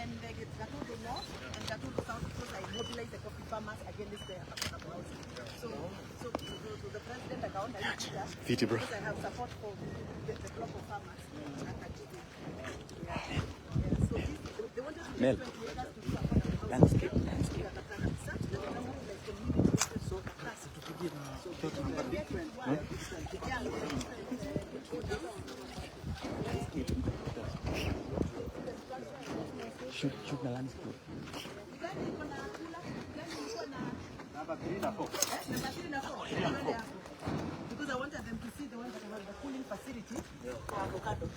and they get Gathoni North and Gathoni South because I mobilize the coffee farmers against the affordable housing. So the president account I did that because I have support for the local farmers. So they wanted to take 20 acres to do affordable housing. Shoot the landscape. Because I wanted them to see the ones that have the cooling facility for avocado.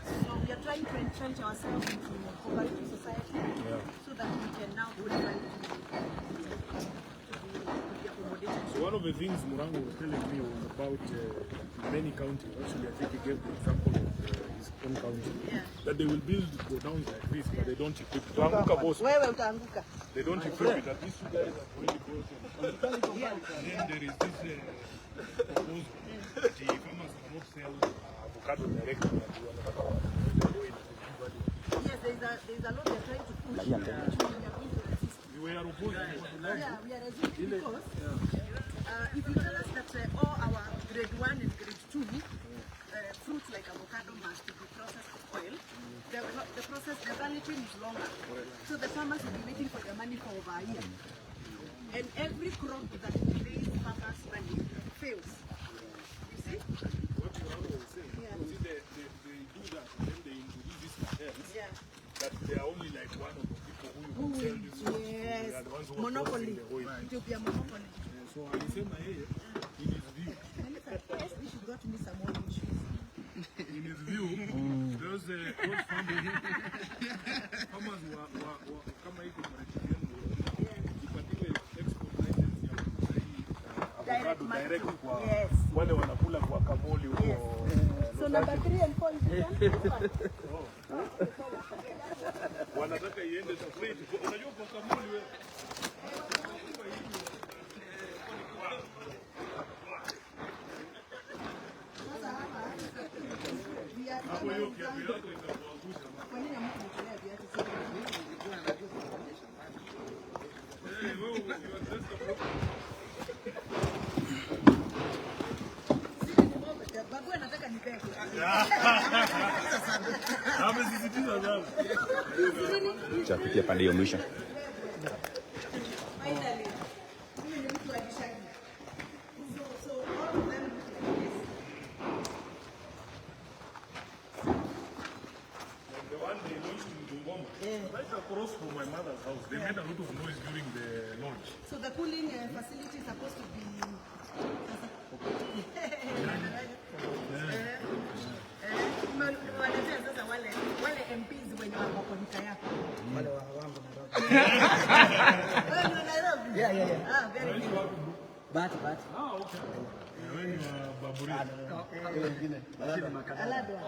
So we are trying to entrench ourselves into cooperative society so that we can now go to So one of the things Murango was telling me was about many counties. Actually, I think he gave the example of his own county. That they will build go down like this, but they don't equip it. They don't equip it. That these two guys are really close. And then there is this proposal that the farmers cannot sell avocado directly. Yes, there's a lot they're trying to push. We are opposing. Yeah, we are resisting because if you tell us that all our grade 1 and grade 2 fruits like avocado must be processed to oil, the process, the value chain is longer. So the farmers will be waiting for their money for over a year. And every crop that pays farmers money fails. You see? What Murango was saying, they do that and then they introduce these cartels. That they are only like one of the people who sell this fruit. Yes, They are the ones who are monopoly. processing the oil. It will be a monopoly. So alisema yeye in his view. Yes, we should go to me some more issues. In his view, those farmers were kama hii cooperative ipatiwe export license ya avocado direct kwa wale wanakula kwa kamoli huko. So number 3 and 4 is wanataka iende straight. Unajua kwa kamoli wewe. Hapo hiyo kiatu yako itakuangusha. Kwa nini mnatolea viatu Babu anataka nibebe. Amesisitiza sana. Chapitia pande hiyo mwisho. Finally, mimi ni mtu wa Gishagi. So all of them The one they launched in Bungoma, right across from my mother's house, they made a lot of noise during the launch. So the cooling facility is supposed to be waletea sasa wale MPs wenye wako kwa mita yako. Wale wa wangu Wewe ni Nairobi? Yeah. Ah, very good. But. Ah, okay. When you are Babu. Aladwa.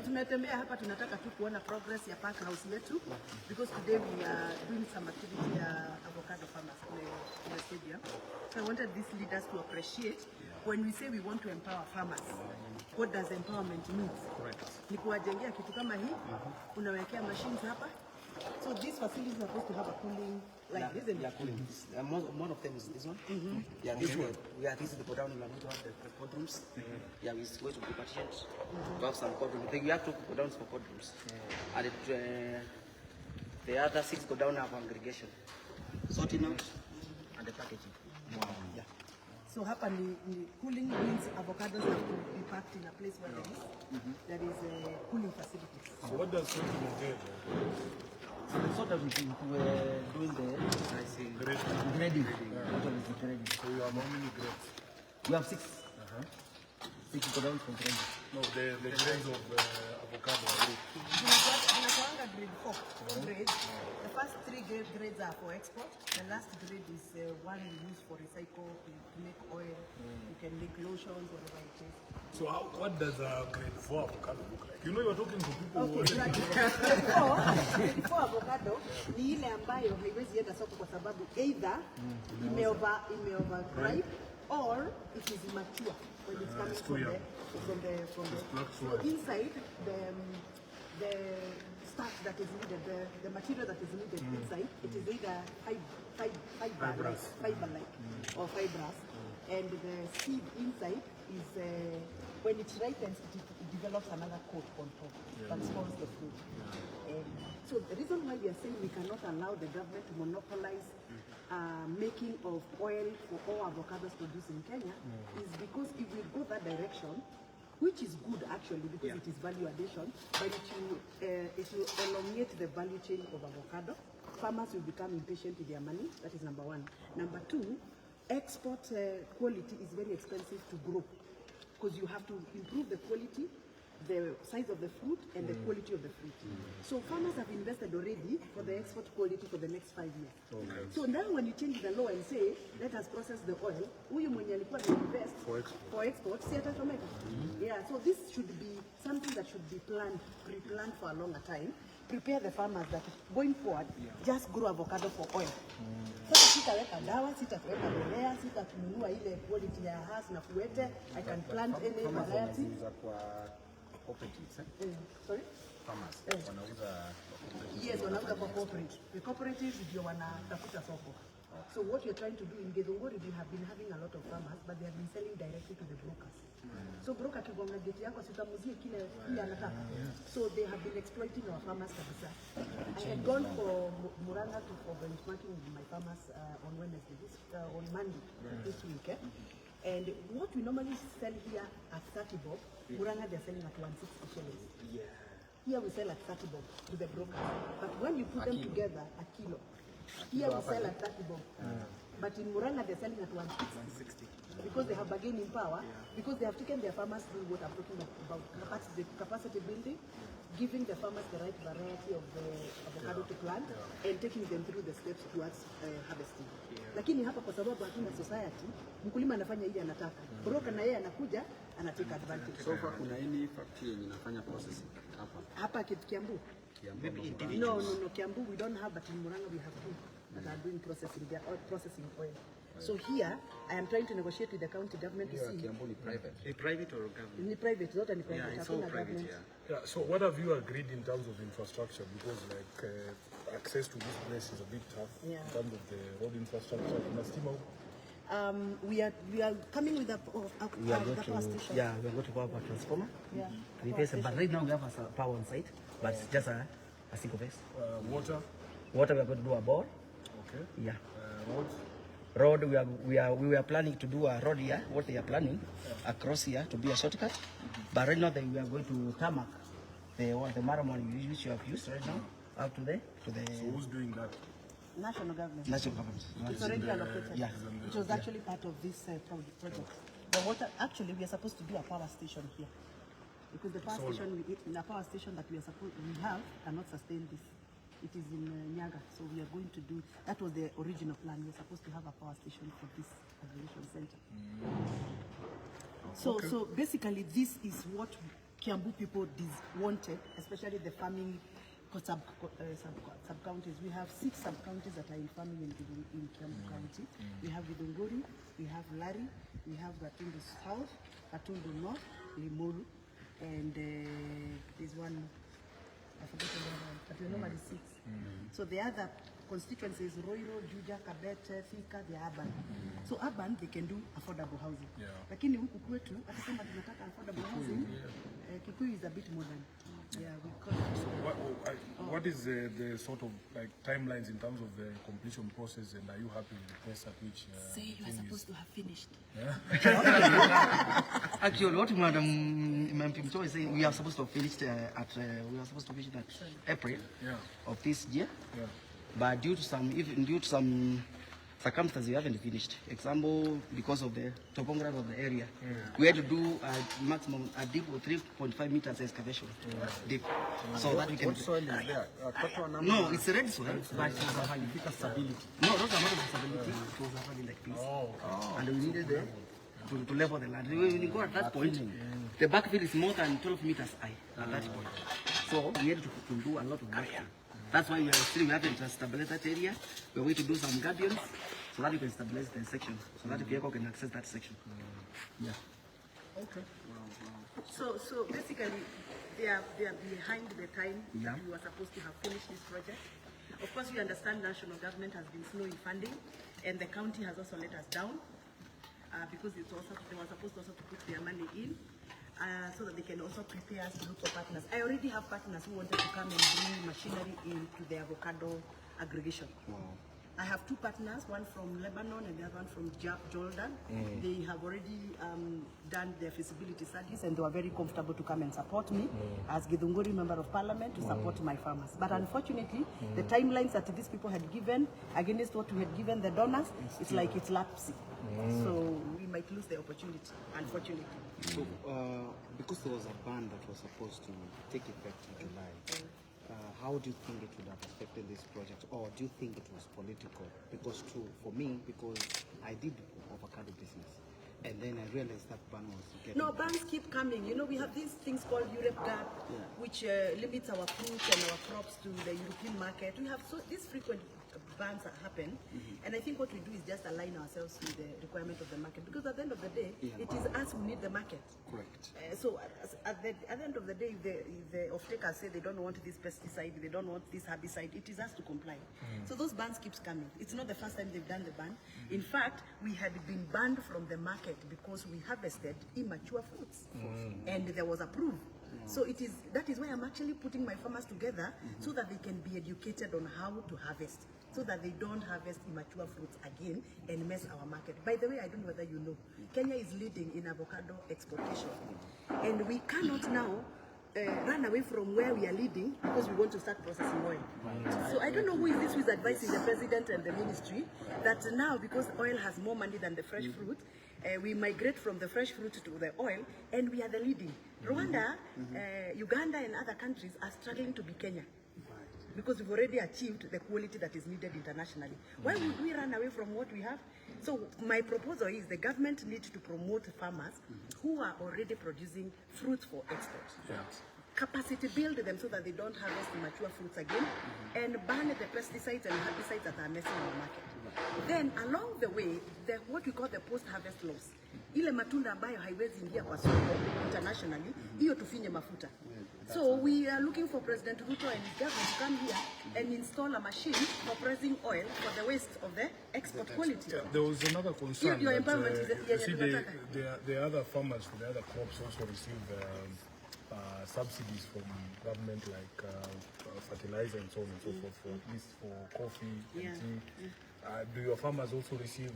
Tumetembea hapa tunataka tu kuona progress ya park house yetu because today we are doing some activity ya avocado farmers in the stadium. So I wanted these leaders to appreciate when we say we want to empower farmers. What does empowerment mean? Ni kuwajengea kitu kama hii, unawekea machines hapa. So these facilities are supposed to have a cooling like this, isn't it? One of them is this one. Yeah, this one. This is the go down in the middle of the cold rooms. Yeah, we're going to be partitioned to have some cold rooms. We have to go down for cold rooms. And the other 6 go down have aggregation, sorting out, and the packaging. Yeah. So hapa ni cooling means avocados have to be packed in a place where there is cooling facilities. So what does sorting entail? Sort of doing the grading. So you have how many grades? You have 6. 6 go down from grading. No, the grades of avocado. Tunakuanga grade 4 grades. The first 3 grades are for export. The last grade is one we use for recycle to make oil. You can make lotions, whatever it is. So what does a grade 4 avocado look like? You know you're talking to people who grade 4 avocado ni ile ambayo haiwezi enda soko kwa sababu either imeover ripe or it is immature when it's coming from the so inside the that is needed, the material that is needed inside, it is either fiber-like or fibrous, and the seed inside is, when it ripens, it develops another coat on top that spoils the fruit. So the reason why we are saying we cannot allow the government to monopolize making of oil for all avocados produced in Kenya is because if we go that direction, which is good actually because it is value addition, but it will elongate the value chain of avocado. Farmers will become impatient with their money. That is number one. Number two, export quality is very expensive to grow because you have to improve the quality, the size of the fruit, and the quality of the fruit. So farmers have invested already for the export quality for the next 5 years. So now when you change the law and say, let us process the oil, huyu mwenye alikuwa invest for export, si atatomeka. Yeah, so this should be something that should be pre-planned for a longer time. Prepare the farmers that going forward, just grow avocado for oil. Sasa sitaweka dawa, sitaweka mbolea, sitatununua ile quality ya Hass na Fuete. I can plant any variety. Cooperatives, Sorry? farmers wanauza Yes, wanauza kwa corporate. The cooperatives ndio wanatafuta soko. So what you're trying to do in Gathoni, we have been having a lot of farmers, but they have been selling directly to the brokers. So broker kigonga geti yako sitamuzie kile anataka. So they have been exploiting our farmers kabisa. I had gone for Muranga for benchmarking with my farmers on Wednesday, on Monday this week. And what we normally sell here at 30 bob, Muranga they're selling at 160 shillings. Here we sell at 30 bob to the broker. But when you put them together, a kilo. Here we sell at 30 bob. But in Muranga they're selling at 160. Because they have bargaining power, because they have taken their farmers through what I'm talking about, capacity building, giving the farmers the right variety of the avocado to plant, and taking them through the steps towards harvesting. Lakini hapa kwa sababu hatuna society, mkulima anafanya ile anataka. Broker na yeye anakuja, anatake advantage. So far kuna any factory yenye inafanya processing hapa Kiambu? No, Kiambu we don't have, but in Muranga we have two that are doing processing. They are processing oil. So here, I am trying to negotiate with the county government to see. Kiambu ni private. Private or government? Ni private, not any private. Yeah, it's all private, Yeah, so what have you agreed in terms of infrastructure? Because like access to this place is a bit tough in terms of the road infrastructure. We are coming with the power station. Yeah, we are going to go up a transformer. Yeah. But right now we have a power on site, but it's just a single phase. Water? Water we are going to do a bore. Okay. Yeah. Roads? Road we were planning to do a road here. What they are planning across here to be a shortcut. But right now we are going to tarmac the marathon which you have used right now up to the. So who's doing that? National government. National government. It's already allocated. Yeah. It was actually part of this project. The water, actually, we are supposed to do a power station here, because the power station that we have cannot sustain this. It is in Nyaga, so we are going to do. That was the original plan. We are supposed to have a power station for this aviation center. So basically, this is what Kiambu people wanted, especially the farming sub-counties. We have 6 sub-counties that are in farming in Kiambu County. We have Githunguri, we have Lari, we have Gatundu South, Gatundu North, Limuru, and there's one, I forgot the other one, but we normally 6. So the other constituencies, Roiro, Juja, Kabet, Thika, they are urban. So urban, they can do affordable housing. Lakini huku kwetu, hata kama tunataka affordable housing, Kikuyu is a bit modern. Yeah, we call it. So what is the sort of like timelines in terms of the completion process, and are you happy with the pace at which? Say you are supposed to have finished. Actually, what Madam Pimto is saying, we are supposed to finish at April of this year. But due to some circumstances, we haven't finished. Example, because of the topography of the area, we had to do a maximum a deep of 3.5 meters excavation deep. So that we can. What soil is there? No, it's red soil, but it was having stability. No, those are not stability. It was having like this, and we needed to level the land. When we go at that point, the backfill is more than 12 meters high at that point. So we had to do a lot of work. That's why we haven't stabilized that area. We're going to do some gabions so that we can stabilize the section, so that the vehicle can access that section. Yeah. Okay. So basically, they are behind the time that we were supposed to have finished this project. Of course, we understand national government has been slow in funding, and the county has also let us down because they were supposed also to put their money in so that they can also prepare us to look for partners. I already have partners who wanted to come and bring machinery into the avocado aggregation. Wow. I have two partners, one from Lebanon and the other one from Jordan. They have already done their feasibility studies and they were very comfortable to come and support me as Githunguri Member of Parliament to support my farmers. But unfortunately, the timelines that these people had given against what we had given the donors, it's like it's lapsing. So we might lose the opportunity, unfortunately. So because there was a ban that was supposed to take effect in July, how do you think it would have affected this project, or do you think it was political? Because for me, because I did avocado business, and then I realized that ban was getting... No, bans keep coming. You know, we have these things called Europe Gap, which limits our fruits and our crops to the European market. We have these frequent bans that happen, and I think what we do is just align ourselves with the requirement of the market, because at the end of the day, it is us who need the market. Correct. So at the end of the day, if the off-takers say they don't want this pesticide, they don't want this herbicide, it is us to comply. So those bans keeps coming. It's not the first time they've done the ban. In fact, we had been banned from the market because we harvested immature fruits, and there was a proof. So that is why I'm actually putting my farmers together so that they can be educated on how to harvest, so that they don't harvest immature fruits again and mess our market. By the way, I don't know whether you know, Kenya is leading in avocado exportation. And we cannot now run away from where we are leading because we want to start processing oil. So I don't know who is advising the president and the ministry that now, because oil has more money than the fresh fruit, we migrate from the fresh fruit to the oil, and we are the leading. Rwanda, Uganda and other countries are struggling to be Kenya, because we've already achieved the quality that is needed internationally. Why would we run away from what we have? So my proposal is the government needs to promote farmers who are already producing fruits for export. Capacity build them so that they don't harvest immature fruits again, and ban the pesticides and herbicides that are messing our market. Then along the way, what we call the post-harvest loss. Ile matunda ambayo haiwezi ingia kwa soko internationally, hiyo tufinye mafuta. So we are looking for President Ruto and his government to come here and install a machine for pressing oil for the waste of the export quality. Yeah, there was another concern Your that empowerment is the other farmers for the other crops also receive subsidies from government, like fertilizer and so on and so forth, for at least for coffee and tea. Do your farmers also receive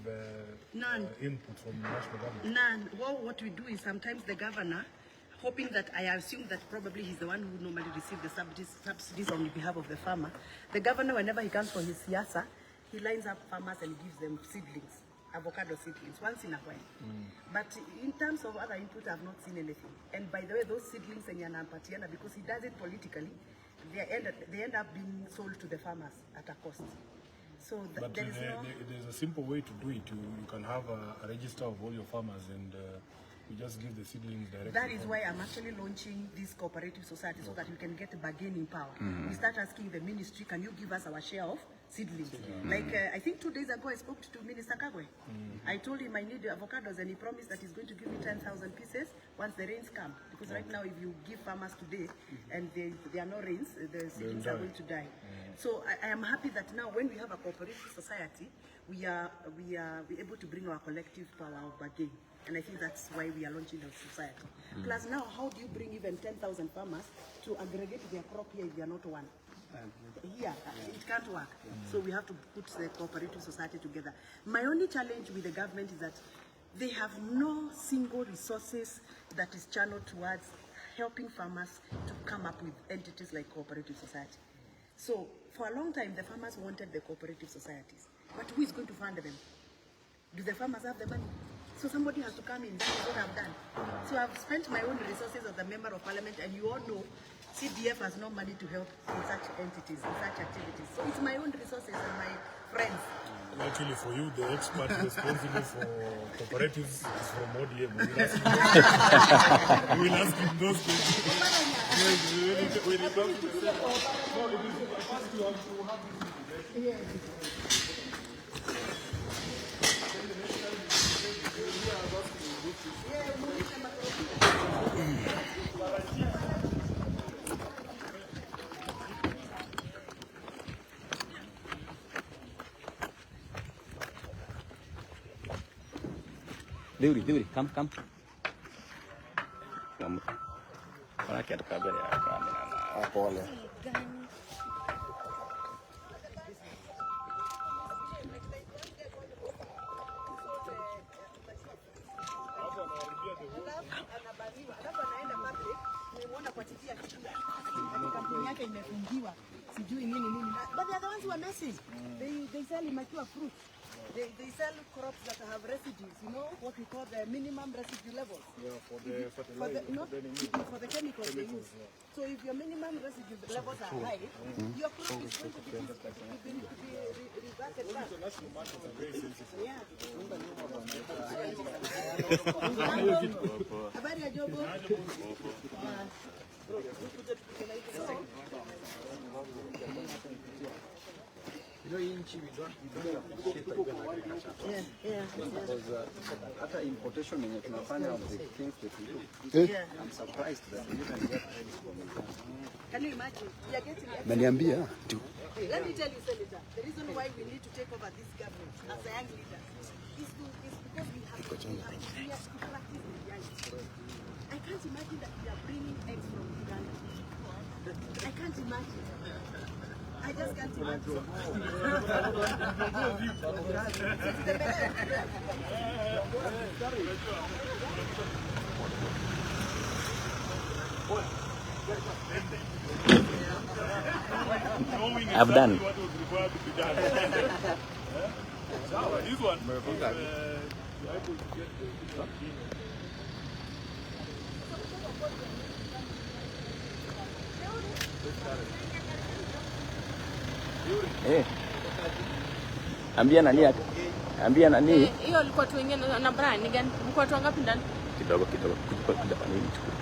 input from national government? None. Well, what we do is sometimes the governor, hoping that I assume that probably he's the one who normally receives the subsidies on behalf of the farmer. The governor, whenever he comes for his siasa, he lines up farmers and gives them seedlings, avocado seedlings, once in a while. But in terms of other input, I've not seen anything. And by the way, those seedlings in Yanapatiana, because he does it politically, they end up being sold to the farmers at a cost. So but there's a simple way to do it. You can have a register of all your farmers, and you just give the seedlings directly. That is why I'm actually launching this cooperative society, so that we can get bargaining power. We start asking the ministry, can you give us our share of seedlings? Like I think 2 days ago I spoke to Minister Kagwe. I told him I need avocados, and he promised that he's going to give me 10,000 pieces once the rains come. Because right now, if you give farmers today and there are no rains, the seedlings are going to die. So I am happy that now when we have a cooperative society, we are able to bring our collective power of bargain. And I think that's why we are launching the society. Plus now, how do you bring even 10,000 farmers to aggregate their crop here if they are not one? Here, it can't work. So we have to put the cooperative society together. My only challenge with the government is that they have no single resources that is channeled towards helping farmers to come up with entities like cooperative society. So for a long time, the farmers wanted the cooperative societies. But who is going to fund them? Do the farmers have the money? So somebody has to come in. That is what I've done. So I've spent my own resources as a member of parliament, and you all know CDF has no money to help in such entities, in such activities. So it's my own resources and my friends. Actually, for you, the expert responsible for cooperatives is from ODM. We will ask him those things. When it comes to the no, it is first you have to have this meeting. Deuri, come. Para que atrapalhe a câmera. Pole. But the other ones were messy. They sell immature fruit. They sell crops that have residues, you know, what we call the minimum residue levels. Yeah, for the fertilizer. For the chemicals they use. So if your minimum residue levels are high, your crop is going to be reverted back. Yeah. Habari ya Jobo? You know, in Chile, we don't appreciate agriculture. Because after importation in tunafanya of the things that we do, I'm surprised that we can get credit from it. Can you imagine? We are getting Maniambia. Let me tell you, Senator, the reason why we need to take over this government as a young leader is because we have to practice reality. I can't imagine that we are bringing eggs from Uganda. I can't imagine. I just can't imagine. I've done. What was required to be done. This one, you are able to get the Ambia nani? Hiyo alikuwa tu wengine na Brian ni gani? Mko watu wangapi ndani? Kidogo. Kuja kwa nini chukua.